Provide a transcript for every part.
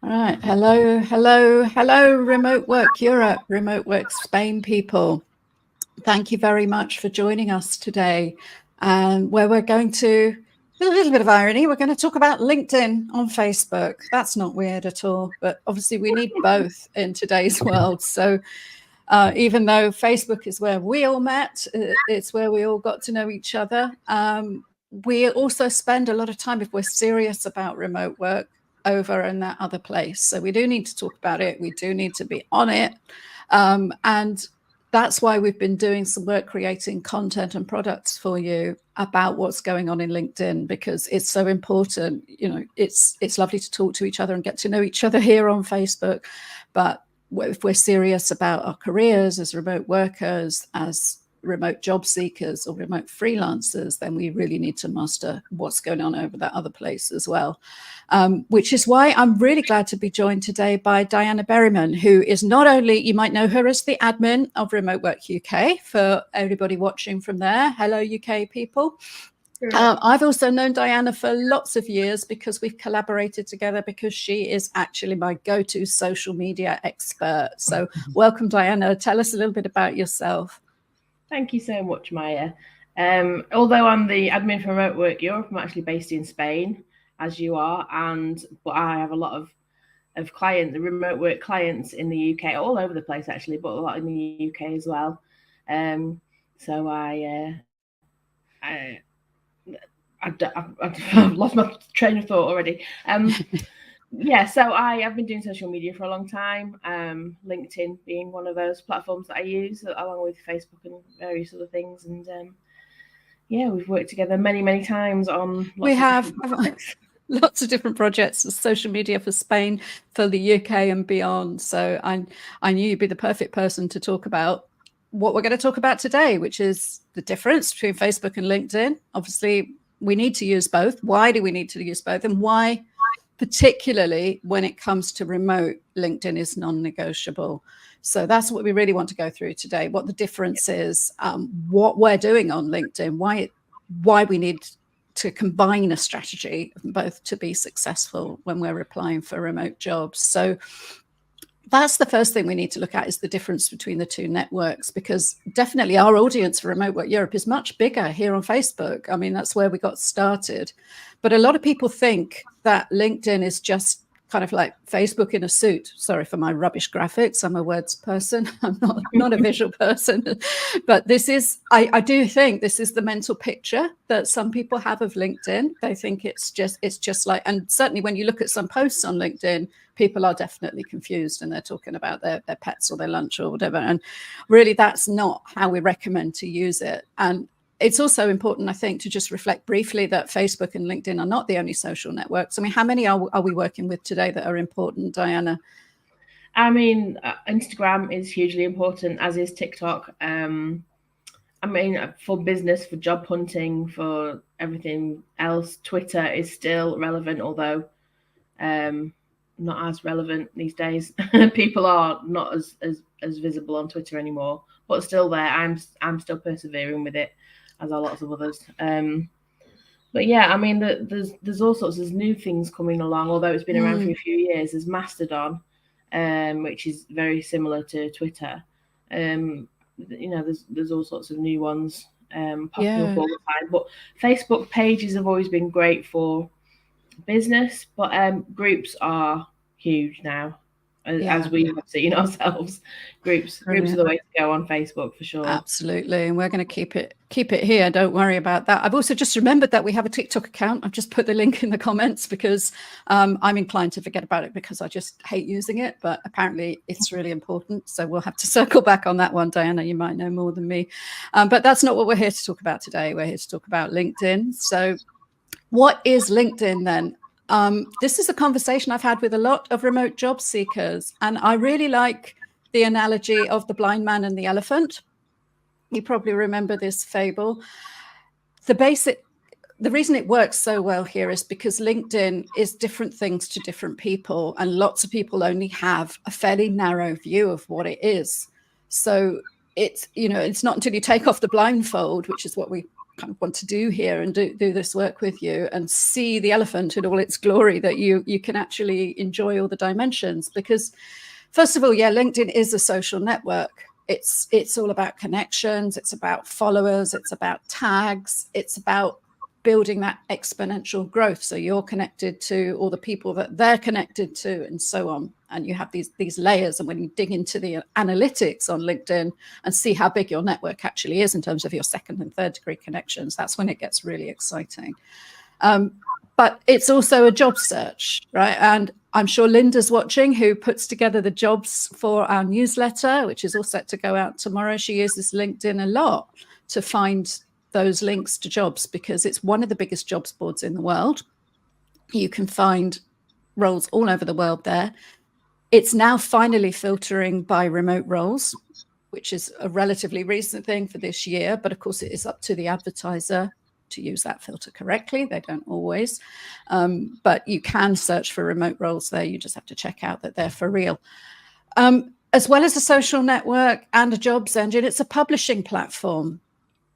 All right. Hello, hello, hello, Remote Work Europe, Remote Work Spain people. Thank you very much for joining us today. Where we're going to, with a little bit of irony, we're going to talk about LinkedIn on Facebook. That's not weird at all, but obviously we need both in today's world. So even though Facebook is where we all met, it's where we all got to know each other. We also spend a lot of time, if we're serious about remote work, over in that other place. So we do need to talk about it. We do need to be on it. And that's why we've been doing some work creating content and products for you about what's going on in LinkedIn, because it's so important. You know, it's lovely to talk to each other and get to know each other here on Facebook. But if we're serious about our careers as remote workers, as remote job seekers or remote freelancers, then we really need to master what's going on over that other place as well. Which is why I'm really glad to be joined today by Diana Berryman, who is not only, you might know her as the admin of Remote Work UK, for everybody watching from there. Hello, UK people. I've also known Diana for lots of years because we've collaborated together, because she is actually my go-to social media expert. So welcome, Diana. Tell us a little bit about yourself. Thank you so much, Maya. Although I'm the admin for Remote Work Europe, I'm actually based in Spain, as you are, but I have a lot of clients, the remote work clients in the UK, all over the place actually, but a lot in the UK as well. So I've lost my train of thought already. Yeah, so I've been doing social media for a long time. LinkedIn being one of those platforms that I use, along with Facebook and various other things. And yeah, we've worked together many times on lots of different projects, social media for Spain, for the UK and beyond. So I knew you'd be the perfect person to talk about what we're going to talk about today, which is the difference between Facebook and LinkedIn. Obviously, we need to use both. Why do we need to use both? And why, particularly when it comes to remote, LinkedIn is non-negotiable. So that's what we really want to go through today, what the difference is, what we're doing on LinkedIn, why we need to combine a strategy both to be successful when we're applying for remote jobs. So that's the first thing we need to look at, is the difference between the two networks, because definitely our audience for Remote Work Europe is much bigger here on Facebook. I mean, that's where we got started. But a lot of people think that LinkedIn is just kind of like Facebook in a suit. Sorry for my rubbish graphics. I'm a words person. I'm not a visual person. But this is, I do think this is the mental picture that some people have of LinkedIn. They think it's just like, and certainly when you look at some posts on LinkedIn, people are definitely confused and they're talking about their pets or their lunch or whatever. And really, that's not how we recommend to use it. And it's also important, I think, to just reflect briefly that Facebook and LinkedIn are not the only social networks. I mean, how many are we working with today that are important, Diana? I mean, Instagram is hugely important, as is TikTok. I mean, for business, for job hunting, for everything else, Twitter is still relevant, although not as relevant these days. People are not as visible on Twitter anymore, but still there. I'm still persevering with it, as are lots of others. But yeah, I mean, there's all sorts of new things coming along. Although it's been around for a few years, there's Mastodon, which is very similar to Twitter. You know, there's all sorts of new ones popping up all the time. But Facebook pages have always been great for business, but groups are huge now, as we have seen ourselves. Groups are the way to go on Facebook for sure. Absolutely, and we're going to keep it here. Don't worry about that. I've also just remembered that we have a TikTok account. I've just put the link in the comments because I'm inclined to forget about it because I just hate using it, but apparently it's really important. So we'll have to circle back on that one. Diana, you might know more than me, but that's not what we're here to talk about today. We're here to talk about LinkedIn. So what is LinkedIn then? This is a conversation I've had with a lot of remote job seekers, and I really like the analogy of the blind man and the elephant. You probably remember this fable. The reason it works so well here is because LinkedIn is different things to different people, and lots of people only have a fairly narrow view of what it is. So it's not until you take off the blindfold, which is what we kind of want to do here and do this work with you and see the elephant in all its glory, that you can actually enjoy all the dimensions. Because first of all, yeah, LinkedIn is a social network. It's all about connections, it's about followers, it's about tags, it's about building that exponential growth. So you're connected to all the people that they're connected to, and so on. And you have these layers. And when you dig into the analytics on LinkedIn and see how big your network actually is in terms of your second and third degree connections, that's when it gets really exciting. But it's also a job search, right? And I'm sure Linda's watching, who puts together the jobs for our newsletter, which is all set to go out tomorrow. She uses LinkedIn a lot to find those links to jobs, because it's one of the biggest jobs boards in the world. You can find roles all over the world there. It's now finally filtering by remote roles, which is a relatively recent thing for this year. But of course, it is up to the advertiser to use that filter correctly. They don't always. But you can search for remote roles there. You just have to check out that they're for real. As well as a social network and a jobs engine, it's a publishing platform.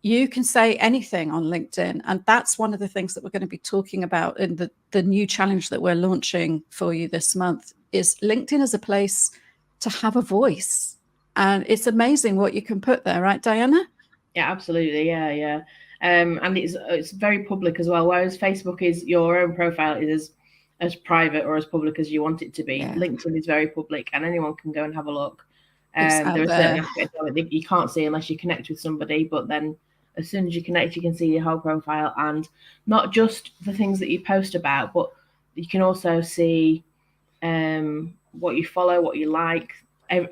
You can say anything on LinkedIn. And that's one of the things that we're going to be talking about in the new challenge that we're launching for you this month, is LinkedIn as a place to have a voice. And it's amazing what you can put there, right, Diana? Yeah, absolutely. Yeah. And it's very public as well. Whereas Facebook is, your own profile is as private or as public as you want it to be. Yeah. LinkedIn is very public, and anyone can go and have a look. There are certain aspects of it that you can't see unless you connect with somebody, but then as soon as you connect, you can see your whole profile, and not just the things that you post about, but you can also see what you follow, what you like.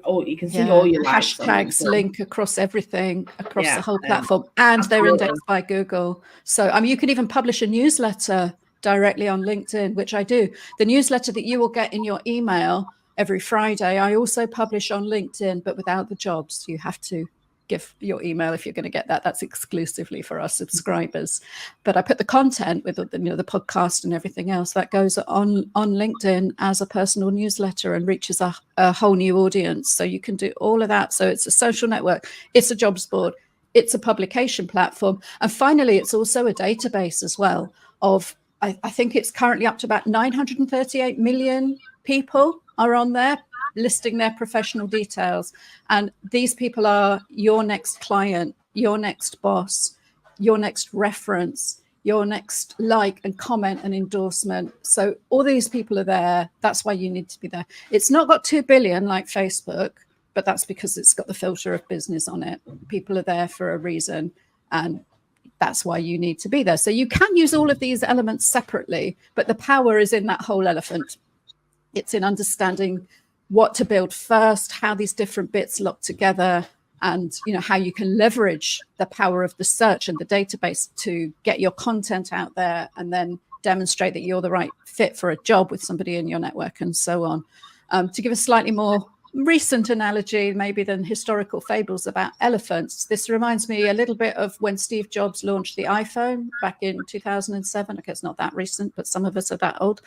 Or you can see all your hashtags link across everything, across the whole platform, and they're indexed by Google. So, I mean, you can even publish a newsletter directly on LinkedIn, which I do. The newsletter that you will get in your email every Friday, I also publish on LinkedIn, but without the jobs. You have to give your email if you're going to get that. That's exclusively for our subscribers. But I put the content with the podcast and everything else that goes on LinkedIn as a personal newsletter and reaches a whole new audience. So you can do all of that. So it's a social network, it's a jobs board, it's a publication platform. And finally, it's also a database as well of, I think it's currently up to about 938 million people are on there, listing their professional details. And these people are your next client, your next boss, your next reference, your next like and comment and endorsement. So all these people are there. That's why you need to be there. It's not got 2 billion like Facebook, but that's because it's got the filter of business on it. People are there for a reason, and that's why you need to be there. So you can use all of these elements separately, but the power is in that whole elephant. It's in understanding what to build first, how these different bits lock together, and how you can leverage the power of the search and the database to get your content out there, and then demonstrate that you're the right fit for a job with somebody in your network, and so on. To give a slightly more recent analogy maybe than historical fables about elephants, this reminds me a little bit of when Steve Jobs launched the iPhone back in 2007. Okay, it's not that recent, but some of us are that old.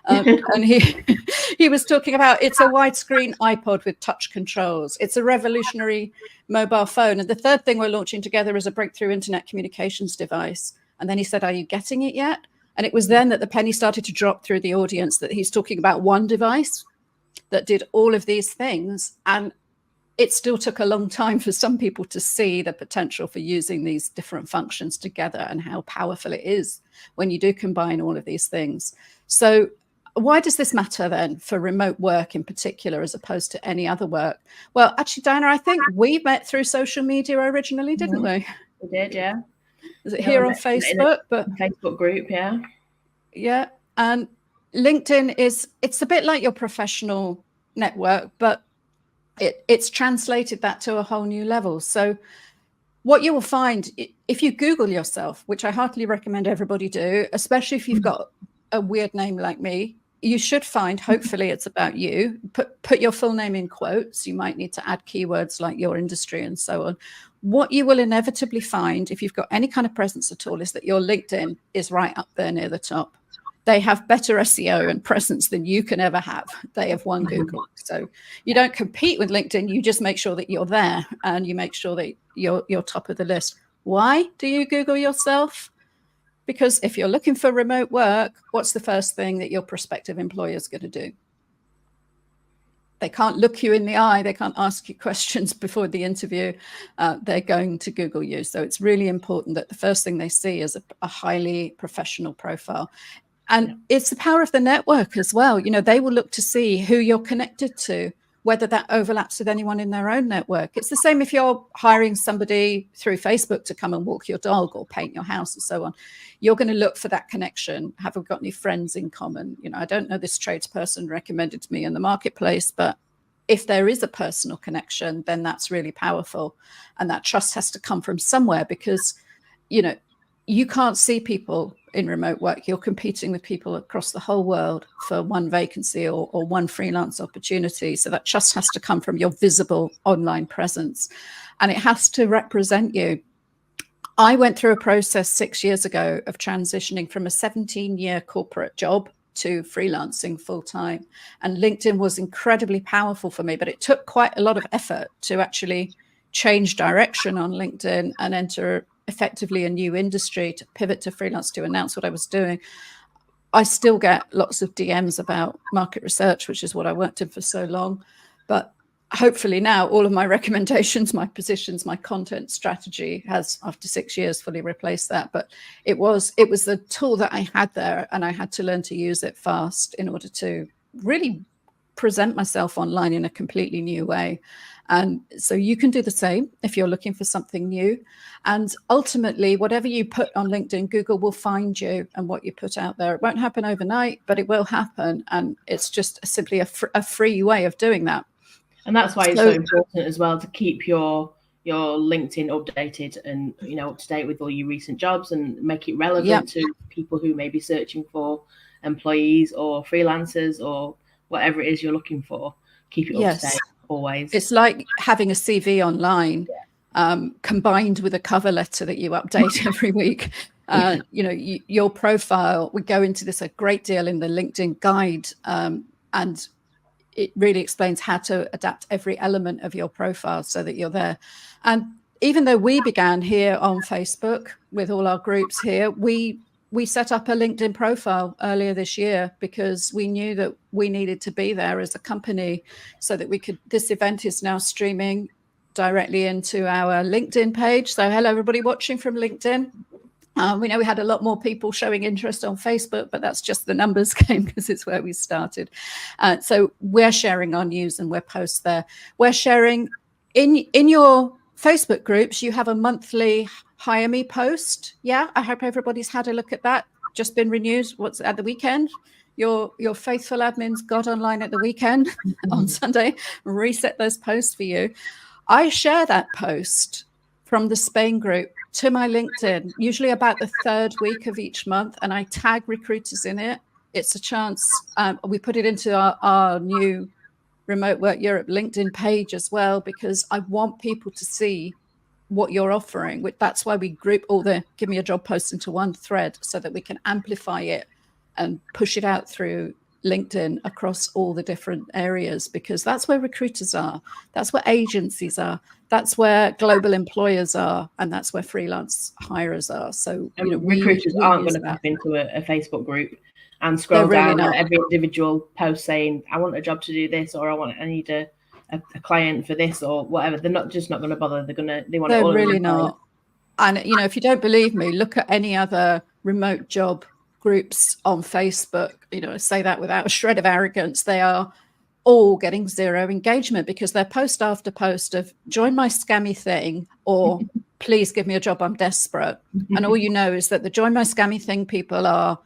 And he was talking about, it's a widescreen iPod with touch controls. It's a revolutionary mobile phone. And the third thing we're launching together is a breakthrough internet communications device. And then he said, are you getting it yet? And it was then that the penny started to drop through the audience that he's talking about one device that did all of these things. And it still took a long time for some people to see the potential for using these different functions together and how powerful it is when you do combine all of these things. So why does this matter then for remote work in particular, as opposed to any other work? Well, actually, Diana, I think we met through social media originally, didn't we? We did, yeah. Is it here on Facebook? But Facebook group, yeah. Yeah. And LinkedIn it's a bit like your professional network, but it's translated that to a whole new level. So what you will find if you Google yourself, which I heartily recommend everybody do, especially if you've got a weird name like me, you should find, hopefully it's about you, put your full name in quotes. You might need to add keywords like your industry and so on. What you will inevitably find, if you've got any kind of presence at all, is that your LinkedIn is right up there near the top. They have better SEO and presence than you can ever have. They have won Google. So you don't compete with LinkedIn. You just make sure that you're there, and you make sure that you're top of the list. Why do you Google yourself? Because if you're looking for remote work, what's the first thing that your prospective employer is going to do? They can't look you in the eye. They can't ask you questions before the interview. They're going to Google you. So it's really important that the first thing they see is a highly professional profile. And it's the power of the network as well. You know, they will look to see who you're connected to, whether that overlaps with anyone in their own network. It's the same if you're hiring somebody through Facebook to come and walk your dog or paint your house and so on. You're going to look for that connection. Have we got any friends in common? You know, I don't know this tradesperson recommended to me in the marketplace, but if there is a personal connection, then that's really powerful. And that trust has to come from somewhere, because, you know, you can't see people in remote work. You're competing with people across the whole world for one vacancy or one freelance opportunity. So that trust has to come from your visible online presence, and it has to represent you. I went through a process 6 years ago of transitioning from a 17-year corporate job to freelancing full-time. And LinkedIn was incredibly powerful for me, but it took quite a lot of effort to actually change direction on LinkedIn and enter effectively a new industry, to pivot to freelance, to announce what I was doing. I still get lots of DMs about market research, which is what I worked in for so long. But hopefully now all of my recommendations, my positions, my content strategy has, after 6 years, fully replaced that. But it was the tool that I had there, and I had to learn to use it fast in order to really present myself online in a completely new way. And so you can do the same if you're looking for something new. And ultimately, whatever you put on LinkedIn, Google will find you and what you put out there. It won't happen overnight, but it will happen. And it's just simply a free way of doing that. And that's why it's so important as well to keep your LinkedIn updated and, you know, up to date with all your recent jobs, and make it relevant to people who may be searching for employees or freelancers or whatever it is you're looking for. Keep it up to date always. It's like having a CV online combined with a cover letter that you update every week. You know, your profile, we go into this a great deal in the LinkedIn guide, and it really explains how to adapt every element of your profile so that you're there. And even though we began here on Facebook with all our groups here, we set up a LinkedIn profile earlier this year because we knew that we needed to be there as a company so that we could. This event is now streaming directly into our LinkedIn page. So hello, everybody watching from LinkedIn. We know we had a lot more people showing interest on Facebook, but that's just the numbers game because it's where we started. So we're sharing our news and we're posts there. We're sharing in your Facebook groups. You have a monthly hire me post. Yeah, I hope everybody's had a look at that. Just been renewed. What's at the weekend? Your faithful admins got online at the weekend on Sunday, reset those posts for you. I share that post from the Spain group to my LinkedIn, usually about the third week of each month, and I tag recruiters in it. It's a chance. We put it into our new Remote Work Europe LinkedIn page as well, because I want people to see what you're offering. That's why we group all the Give Me a Job posts into one thread, so that we can amplify it and push it out through LinkedIn across all the different areas, because that's where recruiters are, that's where agencies are, that's where global employers are, and that's where freelance hirers are. So you know, recruiters aren't going to pop into a Facebook group and scroll down at every individual post saying, I want a job to do this, or I need a client for this, or whatever. They're not going to bother. They want it all. They're really not. And you know, if you don't believe me, look at any other remote job groups on Facebook. You know, I say that without a shred of arrogance. They are all getting zero engagement because they're post after post of join my scammy thing, or please give me a job, I'm desperate. And all you know is that the join my scammy thing people are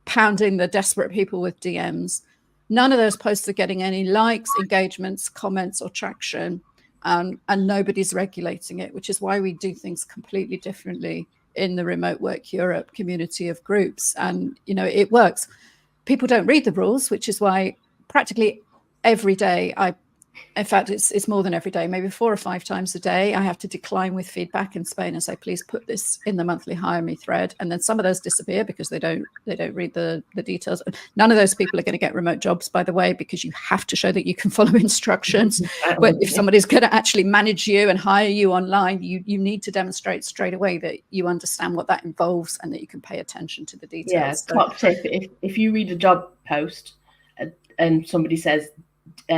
pounding the desperate people with DMs. None of those posts are getting any likes, engagements, comments, or traction. And nobody's regulating it, which is why we do things completely differently in the Remote Work Europe community of groups. And, you know, it works. People don't read the rules, which is why practically every day I In fact, it's more than every day, maybe 4 or 5 times a day. I have to decline with feedback in Spain and say, please put this in the monthly hire me thread. And then some of those disappear because they don't read the details. None of those people are going to get remote jobs, by the way, because you have to show that you can follow instructions. But if somebody's going to actually manage you and hire you online, you need to demonstrate straight away that you understand what that involves and that you can pay attention to the details. Yeah, top tip, if you read a job post and somebody says,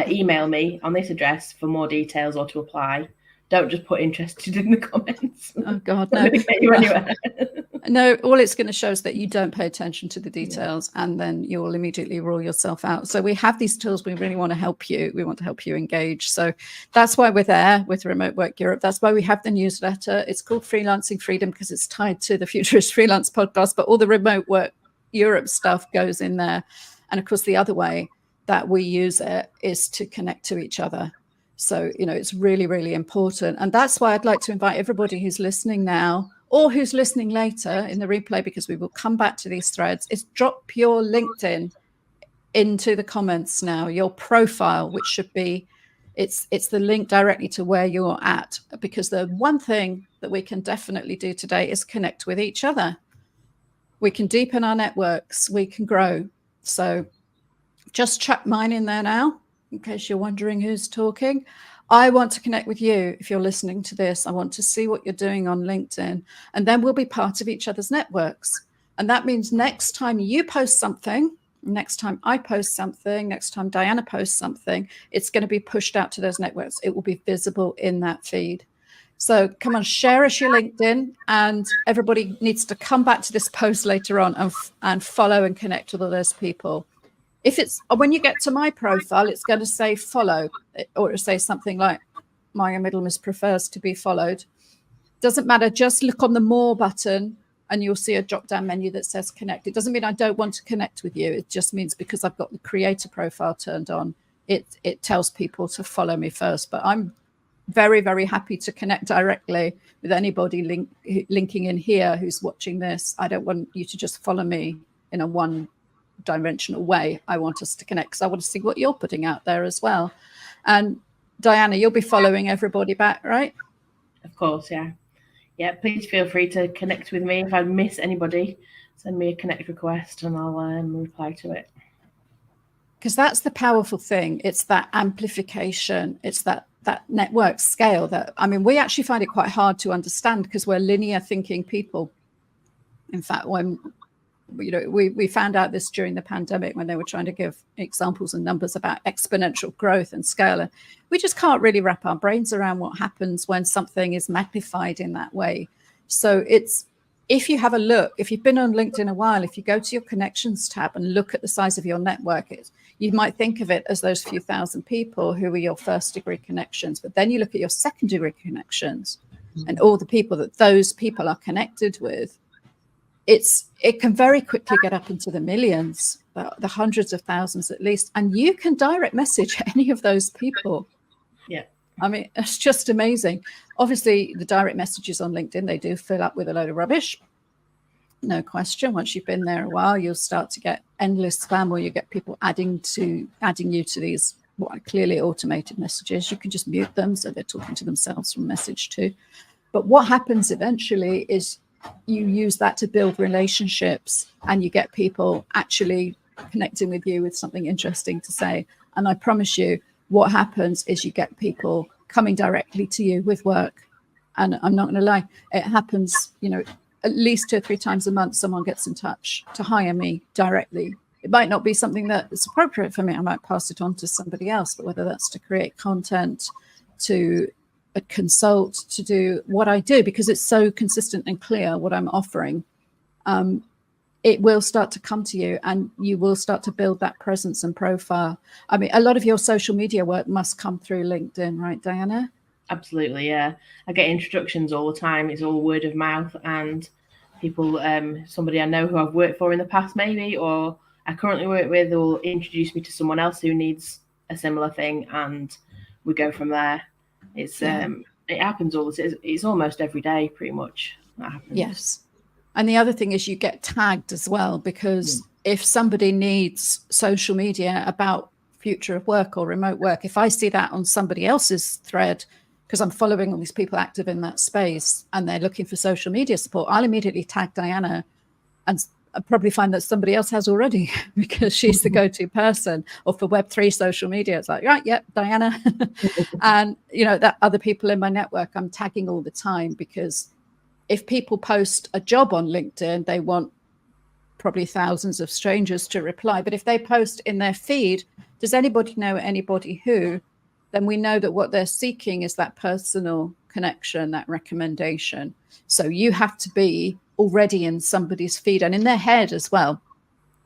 email me on this address for more details or to apply, don't just put interested in the comments. Oh God, no. Get you anywhere. No, all it's going to show is that you don't pay attention to the details, and then you will immediately rule yourself out. So we have these tools. We really want to help you. We want to help you engage. So that's why we're there with Remote Work Europe. That's why we have the newsletter. It's called Freelancing Freedom because it's tied to the Futurist Freelance podcast, but all the Remote Work Europe stuff goes in there. And of course, the other way that we use it is to connect to each other. So, it's really, really important. And that's why I'd like to invite everybody who's listening now or who's listening later in the replay, because we will come back to these threads, is drop your LinkedIn into the comments now, your profile, which should be, it's the link directly to where you're at, because the one thing that we can definitely do today is connect with each other. We can deepen our networks, we can grow. So just chuck mine in there now, in case you're wondering who's talking. I want to connect with you. If you're listening to this, I want to see what you're doing on LinkedIn, and then we'll be part of each other's networks. And that means next time you post something, next time I post something, next time Diana posts something, it's going to be pushed out to those networks. It will be visible in that feed. So come on, share us your LinkedIn, and everybody needs to come back to this post later on and follow and connect with all those people. If it's when you get to my profile, it's going to say follow, or it'll say something like Maya Middlemas prefers to be followed. Doesn't matter. Just look on the more button and you'll see a drop down menu that says connect. It doesn't mean I don't want to connect with you. It just means because I've got the creator profile turned on, it tells people to follow me first. But I'm very, very happy to connect directly with anybody linking in here who's watching this. I don't want you to just follow me in a one-dimensional way. I want us to connect because I want to see what you're putting out there as well. And Diana, you'll be following everybody back, right? Of course, yeah. Yeah, please feel free to connect with me. If I miss anybody, send me a connect request and I'll reply to it. Because that's the powerful thing. It's that amplification. It's that network scale that, I mean, we actually find it quite hard to understand because we're linear thinking people. In fact, when we found out this during the pandemic when they were trying to give examples and numbers about exponential growth and scale. And we just can't really wrap our brains around what happens when something is magnified in that way. So if you have a look, if you've been on LinkedIn a while, if you go to your connections tab and look at the size of your network, you might think of it as those few thousand people who are your first degree connections. But then you look at your second degree connections and all the people that those people are connected with. It can very quickly get up into the millions, the hundreds of thousands at least, and you can direct message any of those people. Yeah. I mean, it's just amazing. Obviously, the direct messages on LinkedIn, they do fill up with a load of rubbish. No question. Once you've been there a while, you'll start to get endless spam where you get people adding you to these what are clearly automated messages. You can just mute them so they're talking to themselves from message too. But what happens eventually is you use that to build relationships and you get people actually connecting with you with something interesting to say. And I promise you, what happens is you get people coming directly to you with work. And I'm not going to lie, it happens, at least 2 or 3 times a month, someone gets in touch to hire me directly. It might not be something that is appropriate for me. I might pass it on to somebody else, but whether that's to create content, to consult, to do what I do, because it's so consistent and clear what I'm offering, it will start to come to you and you will start to build that presence and profile. I mean, a lot of your social media work must come through LinkedIn, right, Diana? Absolutely, yeah. I get introductions all the time. It's all word of mouth, and people, somebody I know who I've worked for in the past maybe, or I currently work with, will introduce me to someone else who needs a similar thing, and we go from there. It happens all the time. It's almost every day, pretty much. That happens. Yes. And the other thing is you get tagged as well, because if somebody needs social media about future of work or remote work, if I see that on somebody else's thread, because I'm following all these people active in that space and they're looking for social media support, I'll immediately tag Diana, and I'll probably find that somebody else has already because she's the go-to person. Or for Web3 social media, it's like, right, yep, Diana. And, you know, that other people in my network, I'm tagging all the time, because if people post a job on LinkedIn, they want probably thousands of strangers to reply. But if they post in their feed, does anybody know anybody who, then we know that what they're seeking is that personal connection, that recommendation. So you have to be already in somebody's feed and in their head as well.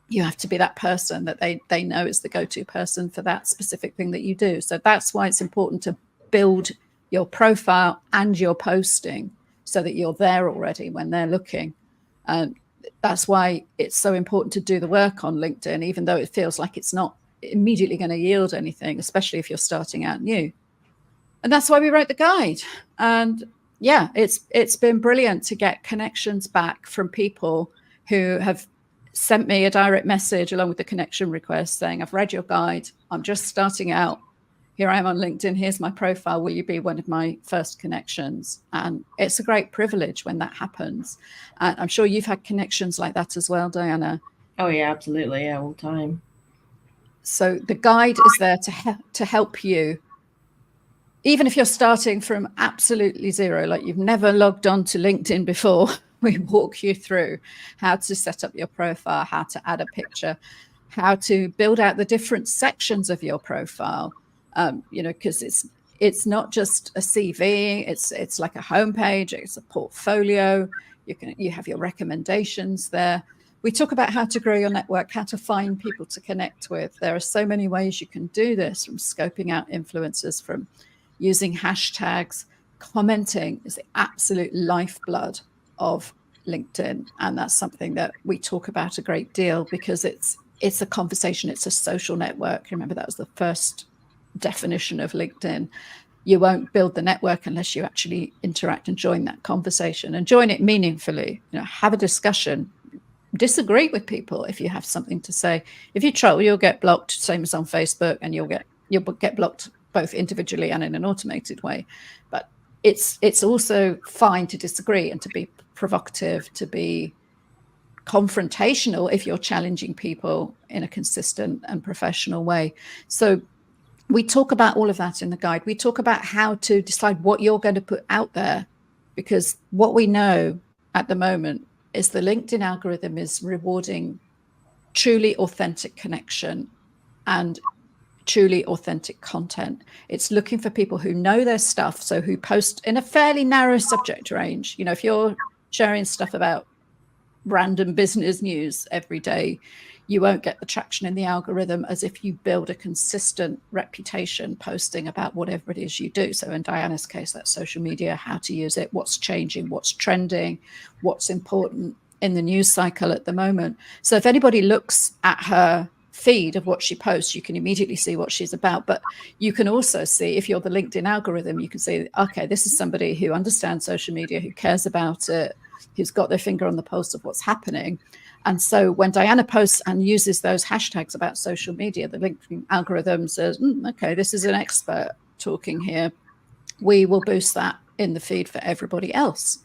You have to be that person that they know is the go-to person for that specific thing that you do. So that's why it's important to build your profile and your posting so that you're there already when they're looking. And that's why it's so important to do the work on LinkedIn, even though it feels like it's not immediately going to yield anything, especially if you're starting out new. And that's why we wrote the guide. And yeah, it's been brilliant to get connections back from people who have sent me a direct message along with the connection request saying, I've read your guide, I'm just starting out, here I am on LinkedIn, here's my profile, will you be one of my first connections? And it's a great privilege when that happens. And I'm sure you've had connections like that as well, Diana. Oh yeah, absolutely, yeah, all the time. So the guide is there to help you, even if you're starting from absolutely zero, like you've never logged on to LinkedIn before. We walk you through how to set up your profile, how to add a picture, how to build out the different sections of your profile. You know, because it's not just a CV, it's like a homepage, it's a portfolio. You have your recommendations there. We talk about how to grow your network, how to find people to connect with. There are so many ways you can do this, from scoping out influencers, from using hashtags. Commenting is the absolute lifeblood of LinkedIn. And that's something that we talk about a great deal, because it's a conversation, it's a social network. Remember, that was the first definition of LinkedIn. You won't build the network unless you actually interact and join that conversation, and join it meaningfully. You know, have a discussion, disagree with people if you have something to say. If you troll, you'll get blocked, same as on Facebook, and you'll get blocked both individually and in an automated way. But it's also fine to disagree and to be provocative, to be confrontational if you're challenging people in a consistent and professional way. So we talk about all of that in the guide. We talk about how to decide what you're going to put out there, because what we know at the moment is the LinkedIn algorithm is rewarding truly authentic connection and truly authentic content. It's looking for people who know their stuff, so who post in a fairly narrow subject range. You know, if you're sharing stuff about random business news every day, you won't get the traction in the algorithm as if you build a consistent reputation posting about whatever it is you do. So in Diana's case, that's social media, how to use it, what's changing, what's trending, what's important in the news cycle at the moment. So if anybody looks at her feed of what she posts, you can immediately see what she's about. But you can also see, if you're the LinkedIn algorithm, you can see, okay, this is somebody who understands social media, who cares about it, who's got their finger on the pulse of what's happening. And so when Diana posts and uses those hashtags about social media, the LinkedIn algorithm says, okay, this is an expert talking here. We will boost that in the feed for everybody else.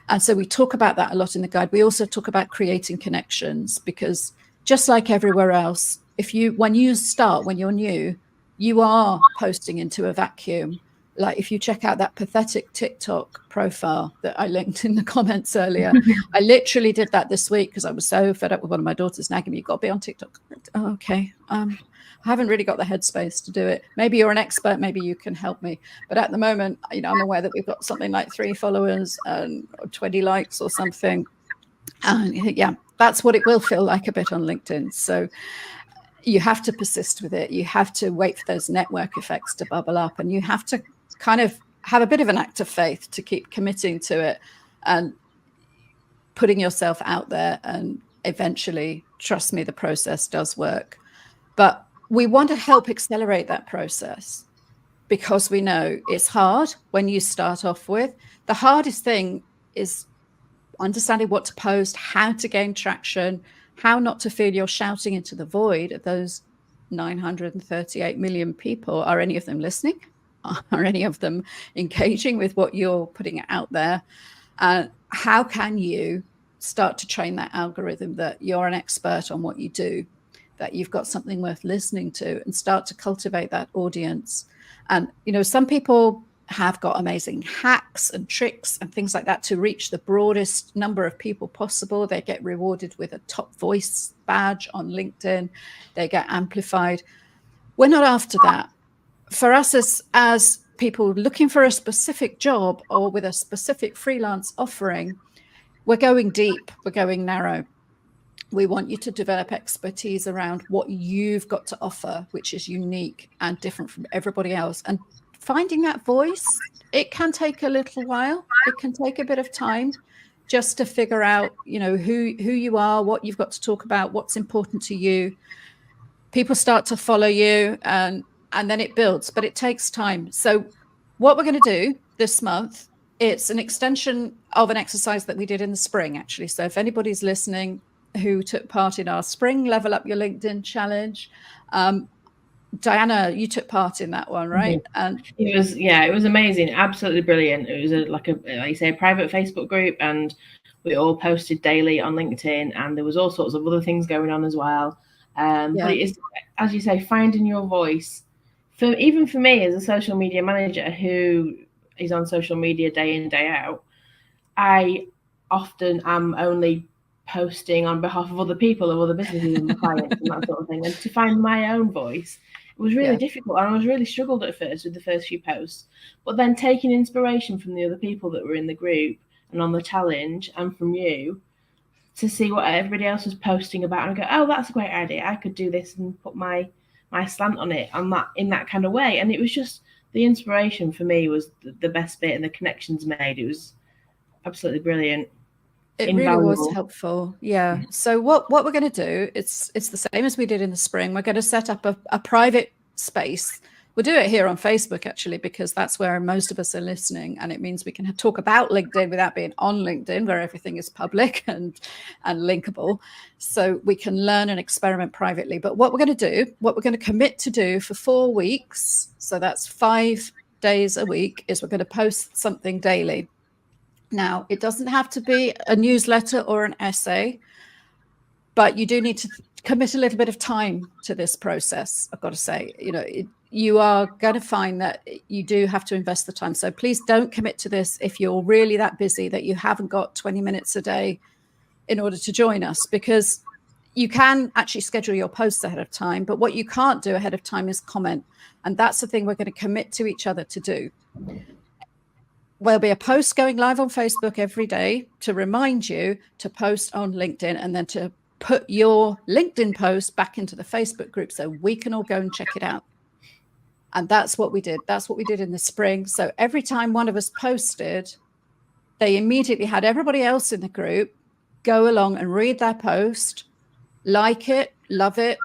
And so we talk about that a lot in the guide. We also talk about creating connections, because just like everywhere else, when you're new, you are posting into a vacuum. Like if you check out that pathetic TikTok profile that I linked in the comments earlier, I literally did that this week because I was so fed up with one of my daughters nagging me, you've got to be on TikTok. Oh, okay. I haven't really got the headspace to do it. Maybe you're an expert, maybe you can help me. But at the moment, you know, I'm aware that we've got something like 3 followers and 20 likes or something. And yeah, that's what it will feel like a bit on LinkedIn. So you have to persist with it. You have to wait for those network effects to bubble up, and you have to kind of have a bit of an act of faith to keep committing to it and putting yourself out there. And eventually, trust me, the process does work. But we want to help accelerate that process, because we know it's hard when you start off with. The hardest thing is understanding what to post, how to gain traction, how not to feel you're shouting into the void of those 938 million people. Are any of them listening? Are any of them engaging with what you're putting out there? How can you start to train that algorithm that you're an expert on what you do, that you've got something worth listening to, and start to cultivate that audience? And, you know, some people have got amazing hacks and tricks and things like that to reach the broadest number of people possible. They get rewarded with a top voice badge on LinkedIn. They get amplified. We're not after that. For us as people looking for a specific job or with a specific freelance offering, we're going deep, we're going narrow. We want you to develop expertise around what you've got to offer, which is unique and different from everybody else. And finding that voice, it can take a little while. It can take a bit of time just to figure out, you know, who you are, what you've got to talk about, what's important to you. People start to follow you, and then it builds, but it takes time. So what we're going to do this month, it's an extension of an exercise that we did in the spring, actually. So if anybody's listening who took part in our spring Level Up Your LinkedIn challenge, Diana, you took part in that one, right? Mm-hmm. And it was amazing, absolutely brilliant. It was like you say, a private Facebook group, and we all posted daily on LinkedIn, and there was all sorts of other things going on as well. But it is, as you say, finding your voice. Even for me as a social media manager who is on social media day in, day out, I often am only posting on behalf of other people or other businesses and clients and that sort of thing. And to find my own voice, it was really difficult. And I was really struggled at first with the first few posts. But then taking inspiration from the other people that were in the group and on the challenge and from you, to see what everybody else was posting about and go, oh, that's a great idea. I could do this and put my slant on it in that kind of way. And it was just, the inspiration for me was the best bit, and the connections made. It was absolutely brilliant. It really was helpful. Yeah. So what we're going to do, it's the same as we did in the spring. We're going to set up a private space. We'll do it here on Facebook, actually, because that's where most of us are listening. And it means we can talk about LinkedIn without being on LinkedIn, where everything is public and linkable. So we can learn and experiment privately. But what we're going to do, what we're going to commit to do for 4 weeks, so that's 5 days a week, is we're going to post something daily. Now, it doesn't have to be a newsletter or an essay, but you do need to commit a little bit of time to this process. I've got to say, you know, you are going to find that you do have to invest the time. So please don't commit to this if you're really that busy that you haven't got 20 minutes a day in order to join us, because you can actually schedule your posts ahead of time. But what you can't do ahead of time is comment. And that's the thing we're going to commit to each other to do. There'll be a post going live on Facebook every day to remind you to post on LinkedIn, and then to put your LinkedIn post back into the Facebook group so we can all go and check it out. And that's what we did. That's what we did in the spring. So every time one of us posted, they immediately had everybody else in the group go along and read their post, like it, love it.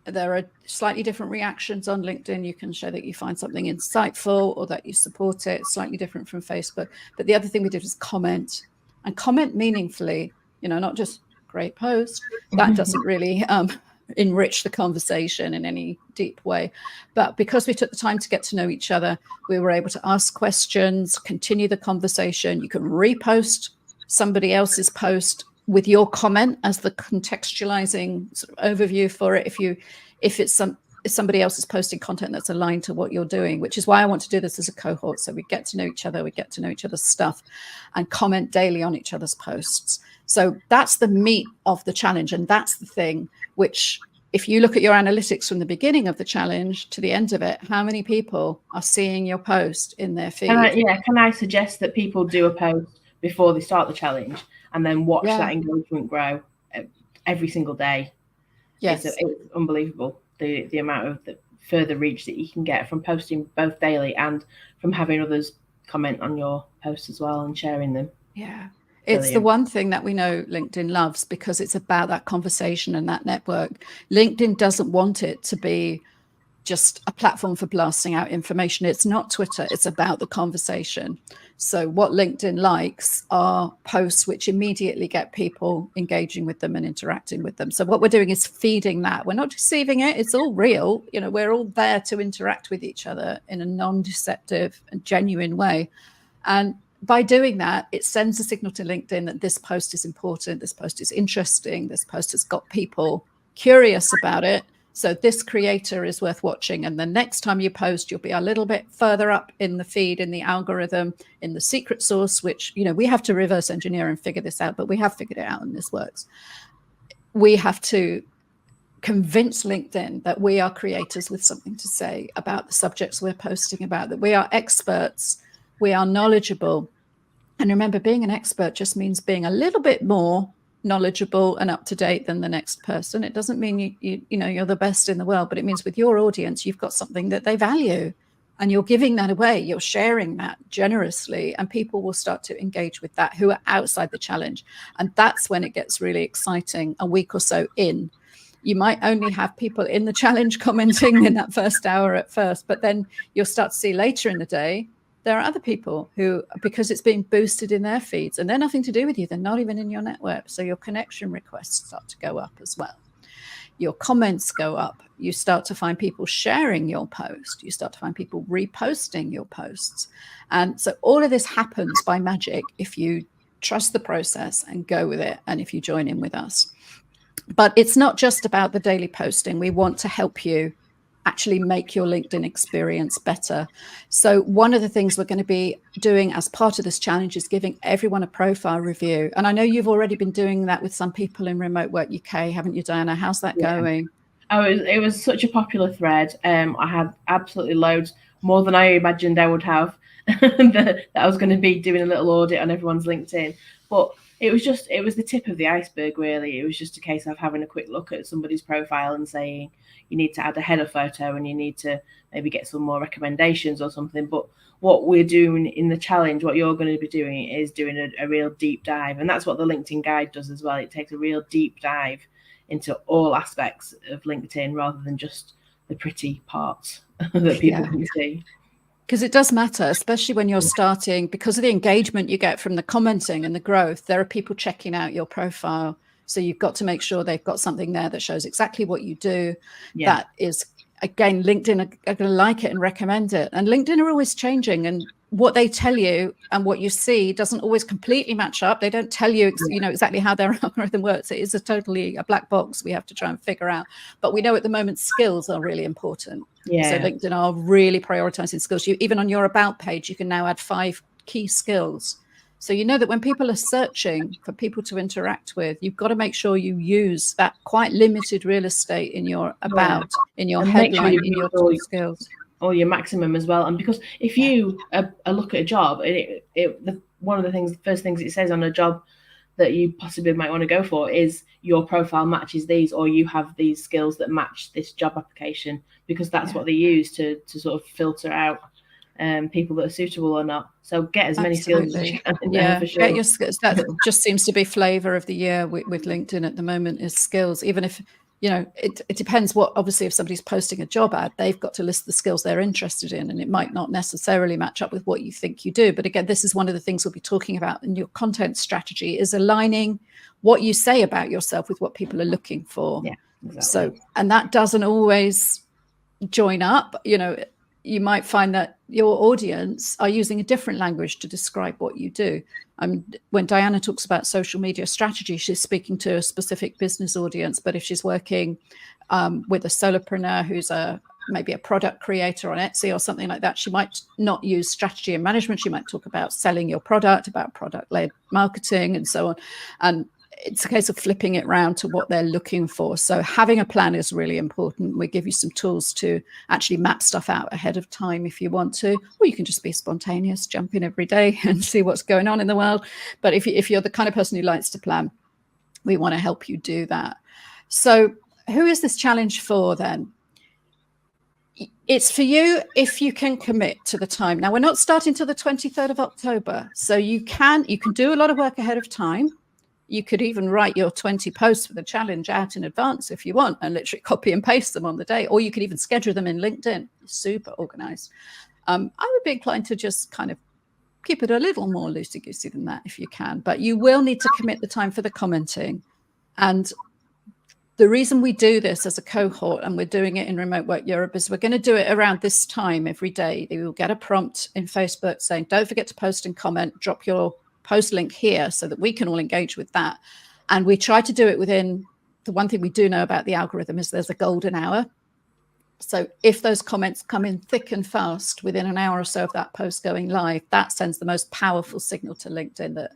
There are slightly different reactions on LinkedIn. You can show that you find something insightful or that you support it. It's slightly different from Facebook. But the other thing we did was comment, and comment meaningfully, you know, not just great post. That doesn't really enrich the conversation in any deep way. But because we took the time to get to know each other, we were able to ask questions, continue the conversation. You can repost somebody else's post with your comment as the contextualizing sort of overview for it, if somebody else is posting content that's aligned to what you're doing, which is why I want to do this as a cohort. So we get to know each other, we get to know each other's stuff, and comment daily on each other's posts. So that's the meat of the challenge. And that's the thing which, if you look at your analytics from the beginning of the challenge to the end of it, how many people are seeing your post in their feed? Can I suggest that people do a post before they start the challenge and then watch that engagement grow every single day? Yes. It's unbelievable, the amount of the further reach that you can get from posting both daily and from having others comment on your posts as well and sharing them. Yeah. It's the one thing that we know LinkedIn loves, because it's about that conversation and that network. LinkedIn doesn't want it to be just a platform for blasting out information. It's not Twitter. It's about the conversation. So what LinkedIn likes are posts which immediately get people engaging with them and interacting with them. So what we're doing is feeding that. We're not deceiving it. It's all real. You know, we're all there to interact with each other in a non-deceptive and genuine way. And by doing that, it sends a signal to LinkedIn that this post is important, this post is interesting, this post has got people curious about it. So this creator is worth watching. And the next time you post, you'll be a little bit further up in the feed, in the algorithm, in the secret source, which, you know, we have to reverse engineer and figure this out, but we have figured it out and this works. We have to convince LinkedIn that we are creators with something to say about the subjects we're posting about, that we are experts, we are knowledgeable. And remember, being an expert just means being a little bit more knowledgeable and up to date than the next person. It doesn't mean you know you're the best in the world, but it means with your audience, you've got something that they value and you're giving that away. You're sharing that generously, and people will start to engage with that who are outside the challenge. And that's when it gets really exciting. A week or so in, you might only have people in the challenge commenting in that first hour at first, but then you'll start to see later in the day there are other people who, because it's being boosted in their feeds, and they're nothing to do with you, they're not even in your network. So your connection requests start to go up as well. Your comments go up. You start to find people sharing your post. You start to find people reposting your posts. And so all of this happens by magic if you trust the process and go with it, and if you join in with us. But it's not just about the daily posting. We want to help you actually make your LinkedIn experience better. So one of the things we're going to be doing as part of this challenge is giving everyone a profile review. And I know you've already been doing that with some people in Remote Work UK, haven't you, Diana? How's that going? Oh, it was such a popular thread. I had absolutely loads, more than I imagined I would have, that I was going to be doing a little audit on everyone's LinkedIn. But it was the tip of the iceberg, really. It was just a case of having a quick look at somebody's profile and saying, you need to add a header photo and you need to maybe get some more recommendations or something. But what we're doing in the challenge, what you're going to be doing is doing a real deep dive. And that's what the LinkedIn guide does as well. It takes a real deep dive into all aspects of LinkedIn rather than just the pretty parts that people can see. Because it does matter, especially when you're starting, because of the engagement you get from the commenting and the growth. There are people checking out your profile. So you've got to make sure they've got something there that shows exactly what you do. Yeah. That is, again, LinkedIn are going to like it and recommend it. And LinkedIn are always changing, and what they tell you and what you see doesn't always completely match up. They don't tell you, you know, exactly how their algorithm works. It is a black box we have to try and figure out. But we know at the moment skills are really important. Yeah. So LinkedIn are really prioritizing skills. Even on your About page, you can now add 5 key skills. So you know that when people are searching for people to interact with, you've got to make sure you use that quite limited real estate in your About, in your headline, in your skills. Or your maximum as well. And because if you look at a job, one of the first things it says on a job that you possibly might want to go for is your profile matches these, or you have these skills that match this job application, because that's what they use to sort of filter out people that are suitable or not. So get as many skills as you can. Yeah, for sure. Get your skills. That just seems to be flavor of the year with LinkedIn at the moment, is skills. Even if, you know, it depends what, obviously, if somebody's posting a job ad, they've got to list the skills they're interested in, and it might not necessarily match up with what you think you do. But again, this is one of the things we'll be talking about in your content strategy, is aligning what you say about yourself with what people are looking for. Yeah, exactly. So, and that doesn't always join up. You know, you might find that your audience are using a different language to describe what you do. When Diana talks about social media strategy, she's speaking to a specific business audience. But if she's working with a solopreneur who's maybe a product creator on Etsy or something like that, she might not use strategy and management. She might talk about selling your product, about product-led marketing and so on. And it's a case of flipping it around to what they're looking for. So having a plan is really important. We give you some tools to actually map stuff out ahead of time if you want to, or you can just be spontaneous, jump in every day and see what's going on in the world. But if you're the kind of person who likes to plan, we want to help you do that. So who is this challenge for then? It's for you if you can commit to the time. Now, we're not starting till the 23rd of October. So you can do a lot of work ahead of time. You could even write your 20 posts for the challenge out in advance if you want, and literally copy and paste them on the day, or you could even schedule them in LinkedIn. Super organized. I would be inclined to just kind of keep it a little more loosey-goosey than that if you can, but you will need to commit the time for the commenting. And the reason we do this as a cohort, and we're doing it in Remote Work Europe, is we're going to do it around this time every day. You will get a prompt in Facebook saying, don't forget to post and comment, drop your post link here so that we can all engage with that. And we try to do it within, the one thing we do know about the algorithm is there's a golden hour. So if those comments come in thick and fast within an hour or so of that post going live, that sends the most powerful signal to LinkedIn that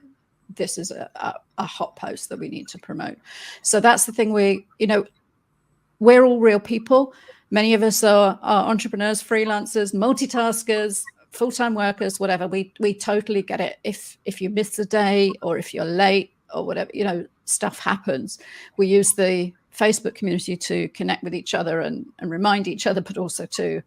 this is a hot post that we need to promote. So that's the thing. We're all real people. Many of us are entrepreneurs, freelancers, multitaskers, full-time workers, whatever. We totally get it. If you miss a day or if you're late or whatever, stuff happens. We use the Facebook community to connect with each other and remind each other, but also to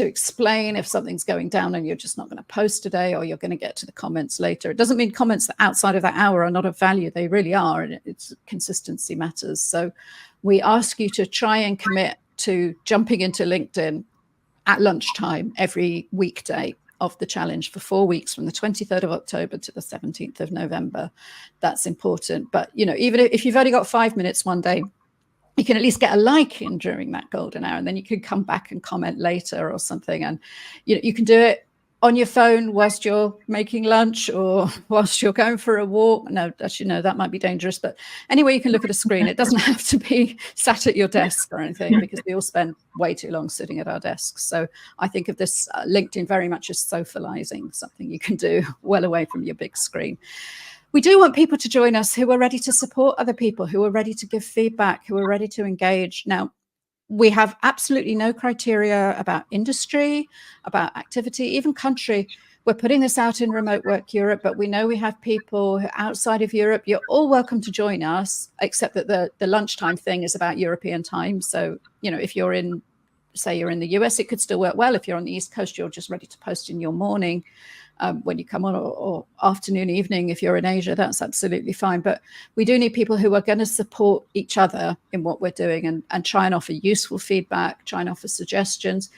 explain if something's going down and you're just not going to post today, or you're going to get to the comments later. It doesn't mean comments outside of that hour are not of value. They really are. And it's consistency matters. So we ask you to try and commit to jumping into LinkedIn at lunchtime every weekday of the challenge for 4 weeks, from the 23rd of October to the 17th of November. That's important. But, even if you've only got 5 minutes one day, you can at least get a like in during that golden hour, and then you can come back and comment later or something. And you can do it on your phone whilst you're making lunch or whilst you're going for a walk. No, actually, no, that might be dangerous. But anyway, you can look at a screen. It doesn't have to be sat at your desk or anything, because we all spend way too long sitting at our desks. So I think of this LinkedIn very much as socializing, something you can do well away from your big screen. We do want people to join us who are ready to support other people, who are ready to give feedback, who are ready to engage. Now, we have absolutely no criteria about industry, about activity, even country. We're putting this out in Remote Work Europe, but we know we have people who are outside of Europe. You're all welcome to join us, except that the lunchtime thing is about European time. So, if you're in, say you're in the US, it could still work well. If you're on the East Coast, you're just ready to post in your morning. When you come on, or afternoon, evening. If you're in Asia, that's absolutely fine. But we do need people who are going to support each other in what we're doing, and try and offer useful feedback, try and offer suggestions.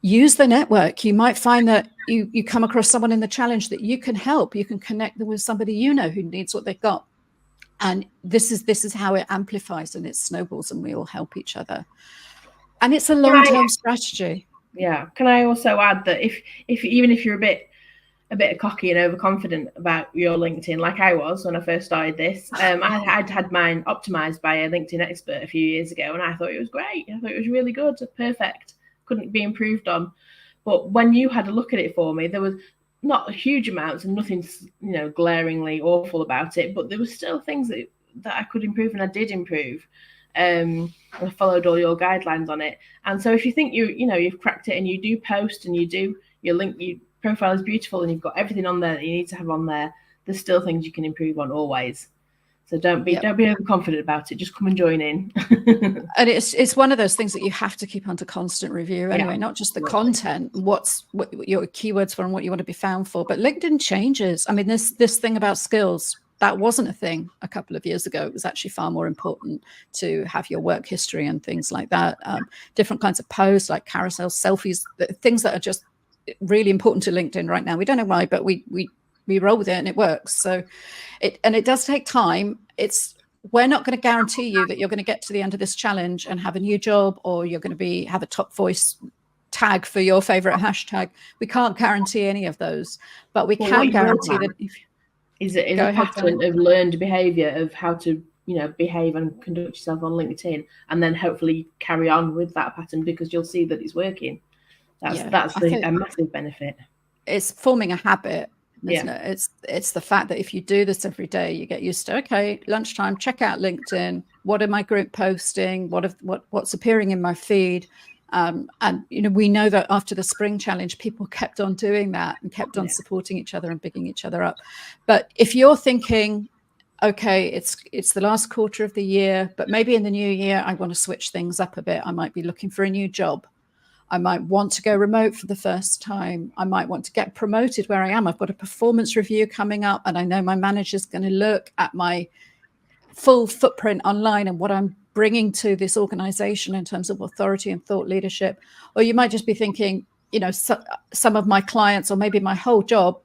Use the network. You might find that you come across someone in the challenge that you can help. You can connect them with somebody who needs what they've got. And this is how it amplifies and it snowballs, and we all help each other. And it's a long-term strategy. Yeah. Can I also add that if even if you're a bit cocky and overconfident about your LinkedIn, like I was when I first started this, I'd had mine optimized by a LinkedIn expert a few years ago, and I thought it was great. I thought it was really good, perfect, couldn't be improved on. But when you had a look at it for me, there was not huge amounts and nothing, glaringly awful about it, but there were still things that I could improve, and I did improve. I followed all your guidelines on it. And so if you think you've cracked it, and you do post, and you do your profile is beautiful, and you've got everything on there that you need to have on there, there's still things you can improve on always. So don't be overconfident about it. Just come and join in. And it's one of those things that you have to keep under constant review anyway, not just the content, what your keywords for and what you want to be found for, but LinkedIn changes. I mean, this thing about skills, that wasn't a thing a couple of years ago. It was actually far more important to have your work history and things like that. Different kinds of posts like carousels, selfies, things that are just really important to LinkedIn right now. We don't know why, but we roll with it and it works. So it does take time. We're not going to guarantee you that you're going to get to the end of this challenge and have a new job, or you're going to have a top voice tag for your favorite hashtag. We can't guarantee any of those, but we can guarantee that is a pattern of learned behavior of how to behave and conduct yourself on LinkedIn, and then hopefully carry on with that pattern, because you'll see that it's working. That's a massive benefit. It's forming a habit, isn't it? It's the fact that if you do this every day, you get used to, okay, lunchtime, check out LinkedIn. What are my group posting? What's appearing in my feed? And we know that after the spring challenge, people kept on doing that and kept on supporting each other and bigging each other up. But if you're thinking, okay, it's the last quarter of the year, but maybe in the new year I want to switch things up a bit, I might be looking for a new job, I might want to go remote for the first time. I might want to get promoted where I am. I've got a performance review coming up, and I know my manager's going to look at my full footprint online and what I'm bringing to this organization in terms of authority and thought leadership. Or you might just be thinking, you know, some of my clients, or maybe my whole job,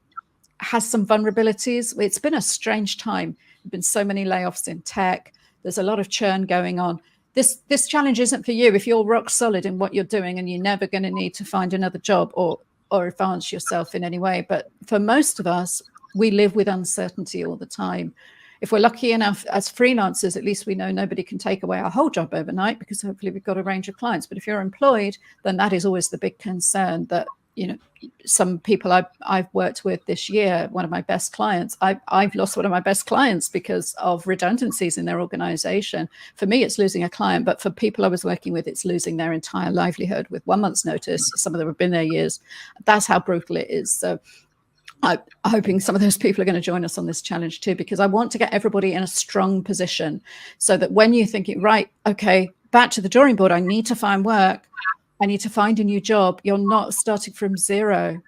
has some vulnerabilities. It's been a strange time. There've been so many layoffs in tech. There's a lot of churn going on. This challenge isn't for you if you're rock solid in what you're doing and you're never going to need to find another job or advance yourself in any way. But for most of us, we live with uncertainty all the time. If we're lucky enough as freelancers, at least we know nobody can take away our whole job overnight, because hopefully we've got a range of clients. But if you're employed, then that is always the big concern, that, you know, some people I've worked with this year, one of my best clients, I've lost one of my best clients because of redundancies in their organization. For me, it's losing a client, but for people I was working with, it's losing their entire livelihood with 1 month's notice. Some of them have been there years. That's how brutal it is. So I'm hoping some of those people are going to join us on this challenge too, because I want to get everybody in a strong position so that when you're thinking, right, okay, back to the drawing board, I need to find work, I need to find a new job, you're not starting from zero.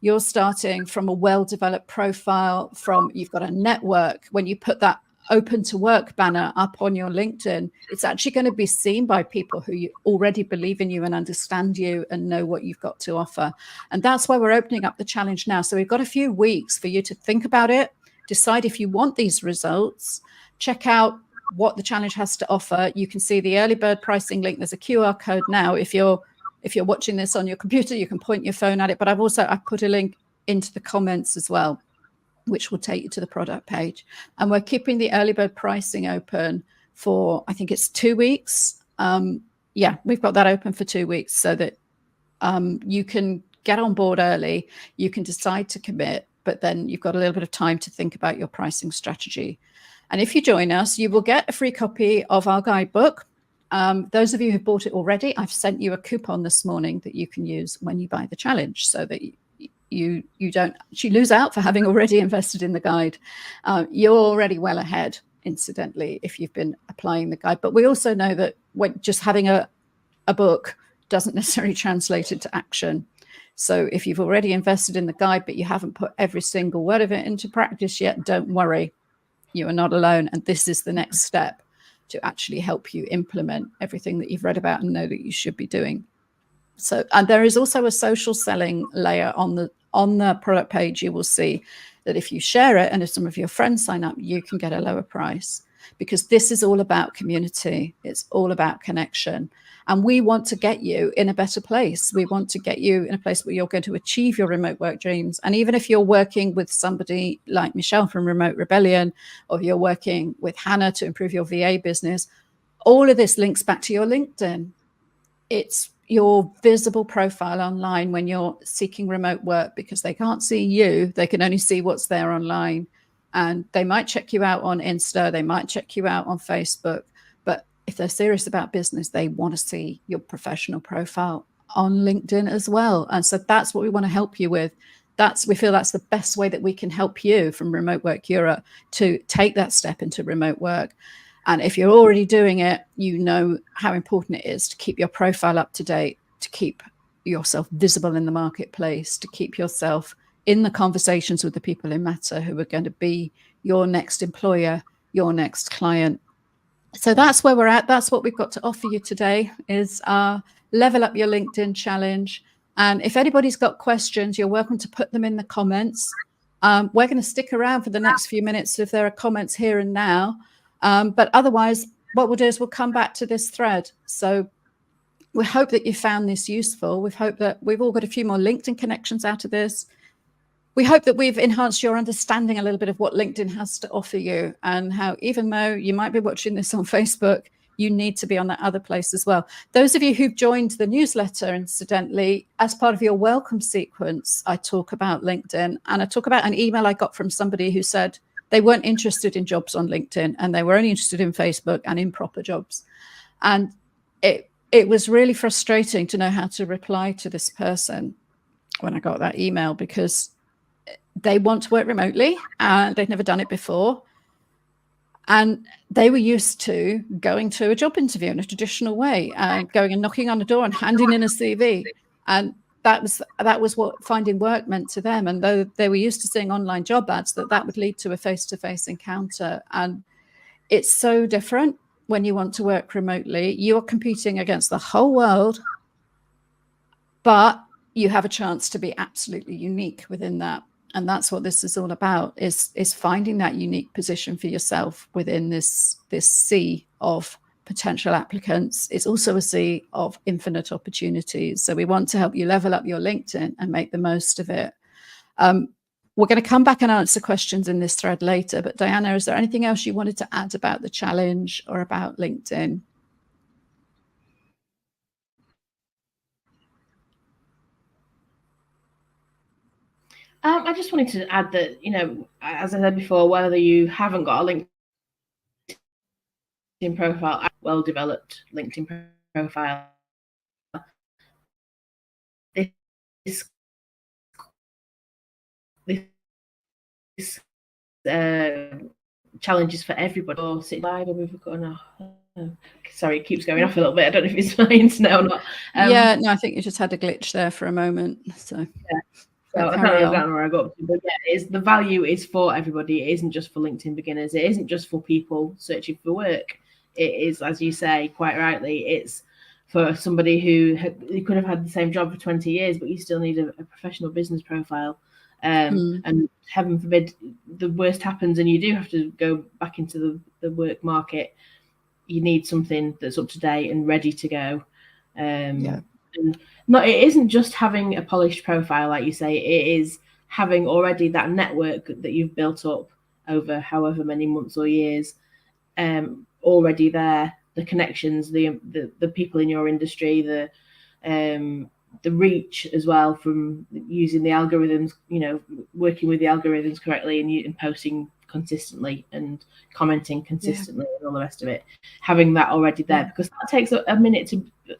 You're starting from a well-developed profile, from, you've got a network. When you put that open to work banner up on your LinkedIn, it's actually going to be seen by people who already believe in you and understand you and know what you've got to offer. And that's why we're opening up the challenge now. So we've got a few weeks for you to think about it, decide if you want these results, check out what the challenge has to offer. You can see the early bird pricing link. There's a QR code now. If you're watching this on your computer, you can point your phone at it. But I've put a link into the comments as well, which will take you to the product page. And we're keeping the early bird pricing open for, I think it's 2 weeks. Yeah, we've got that open for 2 weeks so that you can get on board early. You can decide to commit, but then you've got a little bit of time to think about your pricing strategy. And if you join us, you will get a free copy of our guidebook. Those of you who've bought it already, I've sent you a coupon this morning that you can use when you buy the challenge, so that you don't actually lose out for having already invested in the guide. You're already well ahead, incidentally, if you've been applying the guide. But we also know that when just having a book doesn't necessarily translate into action. So if you've already invested in the guide, but you haven't put every single word of it into practice yet, don't worry. You are not alone. And this is the next step to actually help you implement everything that you've read about and know that you should be doing. So, and there is also a social selling layer on the product page. You will see that if you share it and if some of your friends sign up, you can get a lower price, because this is all about community. It's all about connection. And we want to get you in a better place. We want to get you in a place where you're going to achieve your remote work dreams. And even if you're working with somebody like Michelle from Remote Rebellion, or if you're working with Hannah to improve your VA business, all of this links back to your LinkedIn. It's your visible profile online when you're seeking remote work, because they can't see you. They can only see what's there online. And they might check you out on Insta. They might check you out on Facebook. But if they're serious about business, they want to see your professional profile on LinkedIn as well. And so that's what we want to help you with. We feel that's the best way that we can help you from Remote Work Europe to take that step into remote work. And if you're already doing it, you know how important it is to keep your profile up to date, to keep yourself visible in the marketplace, to keep yourself in the conversations with the people who matter, who are going to be your next employer, your next client. So that's where we're at. That's what we've got to offer you today, is our Level Up Your LinkedIn challenge. And if anybody's got questions, you're welcome to put them in the comments. We're going to stick around for the next few minutes if there are comments here and now. But otherwise, what we'll do is we'll come back to this thread. So we hope that you found this useful. We hope that we've all got a few more LinkedIn connections out of this. We hope that we've enhanced your understanding a little bit of what LinkedIn has to offer you, and how, even though you might be watching this on Facebook, you need to be on that other place as well. Those of you who've joined the newsletter, incidentally, as part of your welcome sequence, I talk about LinkedIn, and I talk about an email I got from somebody who said they weren't interested in jobs on LinkedIn, and they were only interested in Facebook and in proper jobs. And it was really frustrating to know how to reply to this person when I got that email, because they want to work remotely and they've never done it before. And they were used to going to a job interview in a traditional way, going and knocking on a door and handing in a CV. And that was what finding work meant to them. And though they were used to seeing online job ads, that would lead to a face-to-face encounter. And it's so different when you want to work remotely. You're competing against the whole world, but you have a chance to be absolutely unique within that. And that's what this is all about, is finding that unique position for yourself within this sea of potential applicants. It's also a sea of infinite opportunities. So we want to help you level up your LinkedIn and make the most of it. We're going to come back and answer questions in this thread later. But Diana, is there anything else you wanted to add about the challenge or about LinkedIn? I just wanted to add that, as I said before, whether you haven't got a LinkedIn profile, a well-developed LinkedIn profile, this challenges for everybody. Or sit live, or we've got sorry, it keeps going off a little bit. I don't know if it's my internet or not. Yeah, no, I think you just had a glitch there for a moment. So yeah. So I don't know where I got to, but yeah, the value is for everybody. It isn't just for LinkedIn beginners. It isn't just for people searching for work. It is, as you say quite rightly, it's for somebody who could have had the same job for 20 years, but you still need a professional business profile. And heaven forbid the worst happens and you do have to go back into the work market. You need something that's up to date and ready to go. And it isn't just having a polished profile, like you say. It is having already that network that you've built up over however many months or years, already there. The connections, the people in your industry, the reach as well from using the algorithms. Working with the algorithms correctly and posting consistently and commenting consistently and all the rest of it. Having that already there, because that takes a minute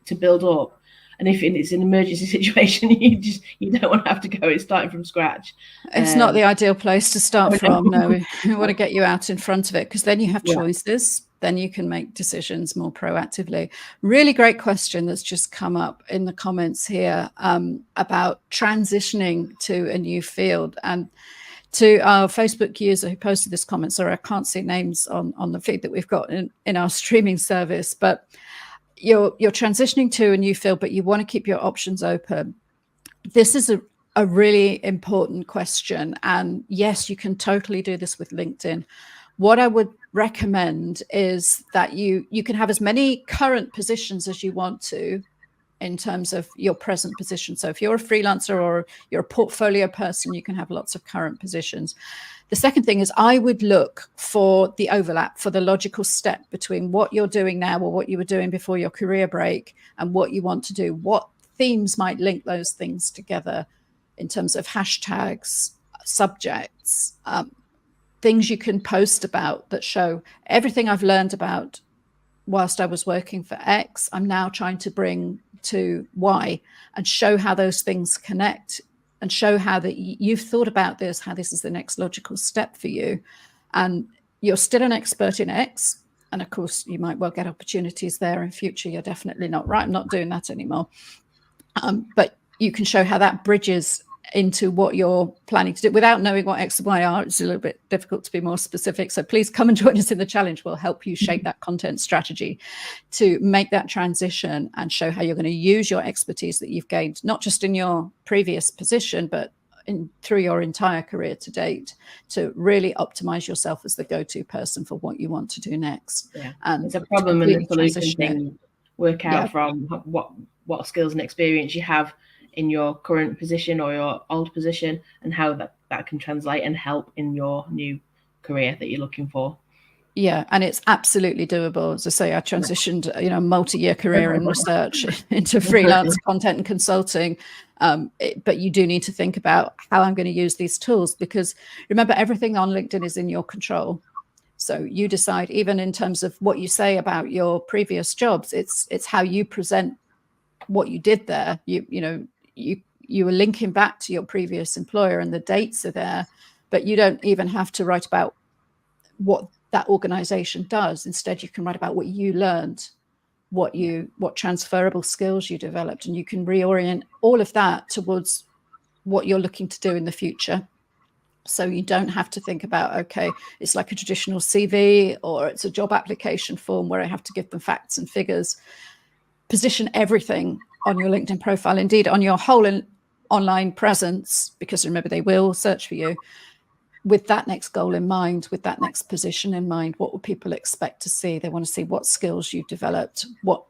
to build up. And if it's an emergency situation, you don't want to have to go starting from scratch. It's not the ideal place to start from. No, we want to get you out in front of it, because then you have choices. Then you can make decisions more proactively. Really great question that's just come up in the comments here about transitioning to a new field. And to our Facebook user who posted this comment, sorry, I can't see names on the feed that we've got in our streaming service, but you're transitioning to a new field, but you want to keep your options open. This is a really important question. And yes, you can totally do this with LinkedIn. What I would recommend is that you can have as many current positions as you want to in terms of your present position. So if you're a freelancer or you're a portfolio person, you can have lots of current positions. The second thing is I would look for the overlap, for the logical step between what you're doing now or what you were doing before your career break and what you want to do. What themes might link those things together in terms of hashtags, subjects, things you can post about that show everything I've learned about whilst I was working for X, I'm now trying to bring to Y, and show how those things connect, and show how that you've thought about this, how this is the next logical step for you. And you're still an expert in X. And of course, you might well get opportunities there in future. You're definitely not right. I'm not doing that anymore. But you can show how that bridges into what you're planning to do without knowing what X and Y are. It's a little bit difficult to be more specific. So please come and join us in the challenge. We'll help you shape that content strategy to make that transition and show how you're going to use your expertise that you've gained, not just in your previous position, but through your entire career to date, to really optimize yourself as the go-to person for what you want to do next. Yeah. And it's a problem and a solution thing. Work out from what skills and experience you have in your current position or your old position, and how that can translate and help in your new career that you're looking for. Yeah, and it's absolutely doable. As I say, I transitioned, a multi-year career in research into freelance content and consulting. But you do need to think about how I'm going to use these tools, because remember, everything on LinkedIn is in your control. So you decide, even in terms of what you say about your previous jobs, it's how you present what you did there. You were linking back to your previous employer and the dates are there, but you don't even have to write about what that organization does. Instead, you can write about what you learned, what transferable skills you developed, and you can reorient all of that towards what you're looking to do in the future. So you don't have to think about, okay, it's like a traditional CV or it's a job application form where I have to give them facts and figures. Position everything on your LinkedIn profile, indeed on your whole online presence, because remember, they will search for you with that next goal in mind, with that next position in mind. What will people expect to see? They want to see what skills you've developed, what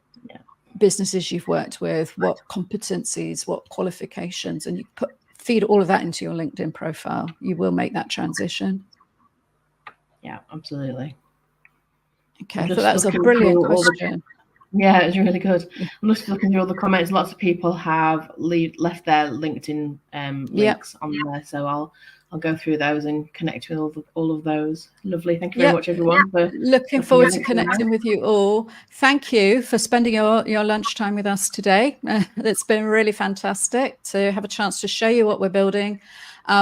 businesses you've worked with, what competencies, what qualifications, and you feed all of that into your LinkedIn profile. You will make that transition. Yeah, absolutely. Okay, so that was a brilliant question. Yeah, it was really good. I'm just looking through all the comments. Lots of people have left their LinkedIn links on there, so I'll go through those and connect with all of those. Lovely. Thank you very much, everyone. Looking forward to connecting with you all. Thank you for spending your lunchtime with us today. It's been really fantastic to have a chance to show you what we're building.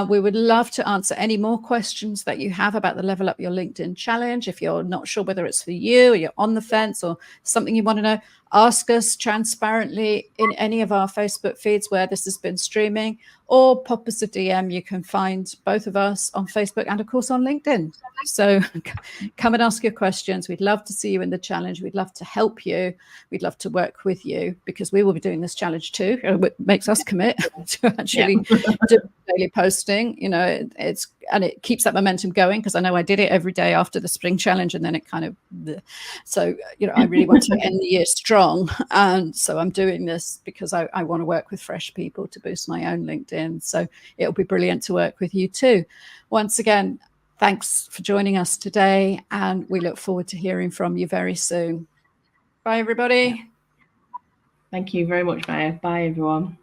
We would love to answer any more questions that you have about the Level Up Your LinkedIn Challenge. If you're not sure whether it's for you or you're on the fence or something you want to know, ask us transparently in any of our Facebook feeds where this has been streaming, or pop us a DM. You can find both of us on Facebook and, of course, on LinkedIn. So come and ask your questions. We'd love to see you in the challenge. We'd love to help you. We'd love to work with you, because we will be doing this challenge too. It makes us commit to actually do daily posting. And it keeps that momentum going, because I know I did it every day after the spring challenge, and then it kind of, so, I really want to end the year strong. And so I'm doing this because I want to work with fresh people to boost my own LinkedIn. So it'll be brilliant to work with you too. Once again, thanks for joining us today, and we look forward to hearing from you very soon. Bye, everybody. Thank you very much, Maya. Bye, everyone.